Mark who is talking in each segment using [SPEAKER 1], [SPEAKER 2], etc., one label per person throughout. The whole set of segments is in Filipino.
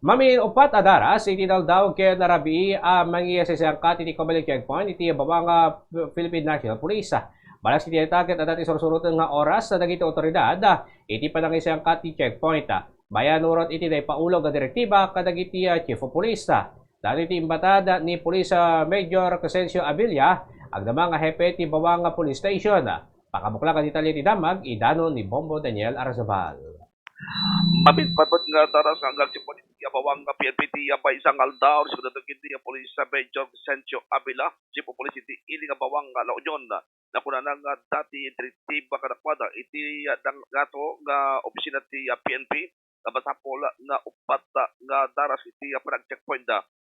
[SPEAKER 1] Mamin upat adaras iti daw kaya narabi mangiya sa siyang kat iti Comelec checkpoint iti babang Philippine National Police. Balas iti target at iti surusurutan nga oras sa dagiti otoridad iti panangin siyang kat iti checkpoint. Bayan urot iti day paulog nga direktiba kadagiti Chief of Police. Dahil iti imbatad ni Police Major Crescencio Abilia agdama nga hepe ti bawang police station. Pakabukla ka detalye ti damag idano ni Bombo Daniel Arazabal.
[SPEAKER 2] Mabit-babot nga taras hanggang si Polisi Abawang nga PNPT abay isang aldaw sa kadagiti nga Polisi sa Major Vicentio Avila si Polisi ti iling Abawang nga La Union na kunana nga dati direktiba kadakwada iti dang gato nga opisina ti PNP nga basapol nga upat nga daras iti panag checkpoint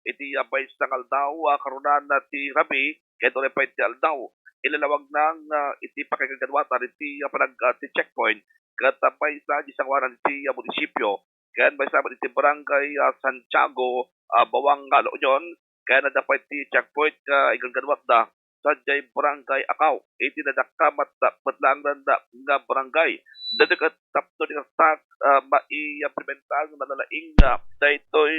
[SPEAKER 2] iti abay isang aldaw karunan ti Rabi kay dole pa iti aldaw ilalawag nang iti pakagagadwatan iti panag ti checkpoint katabay sa isang waran ti munisipyo kaya may sa iti barangay Santiago Bawang La Union kaya nadapat ti checkpoint igagadwat da sa jay barangay Akaw iti nadakamat matlang nga barangay dadagat tapto di tak mai-implementang manalaing daytoy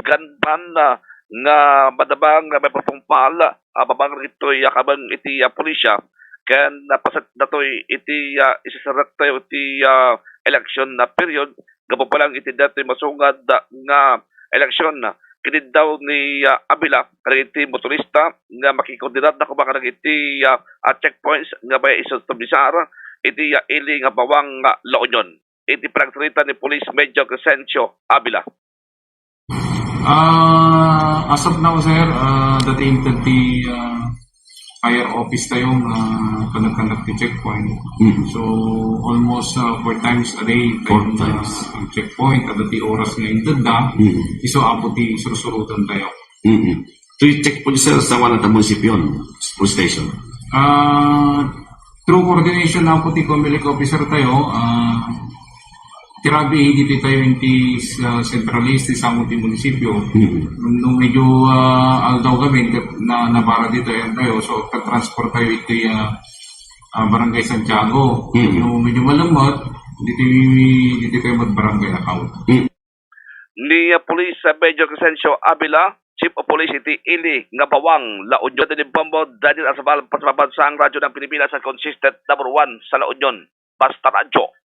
[SPEAKER 2] ganban nga madabang nga may papumpala babang ritoy kabang iti pulisya kaya napasat na to'y iti isasarat tayo iti election na period gabo pa lang iti dati masungad nga election na kinid daw ni Abila kanang iti motorista nga makikondinat na kumaka iti checkpoints nga may isustabilisar iti ili nga bawang La Union iti panagsalita ni Police Major Crescencio Abila.
[SPEAKER 3] As of now, sir, dating ti higher office tayong conduct the checkpoint. So, almost 4 times a day tayong ang checkpoint at ti oras nga intenda, iso apo ti surusurutan tayo.
[SPEAKER 4] So, yung checkpoint sir sa wala na munisipyon, police station?
[SPEAKER 3] Through coordination na po ti Comelec officer tayo, tirabi higit tayo inti centralist sa ti munisipyo. Nung medyo aldaw kami na nabara dito yan tayo, so transport tayo iti barangay Santiago. Nung medyo malamot, dito tayo mag-barangay Akaw.
[SPEAKER 2] Ni Police Major Crescencio Abila, Chief of Police iti ili nga bawang La Union ni Bombo Daniel Arazabal sa radyo ng Pilipinas sa consistent number 1 sa La Union. Basta radyo.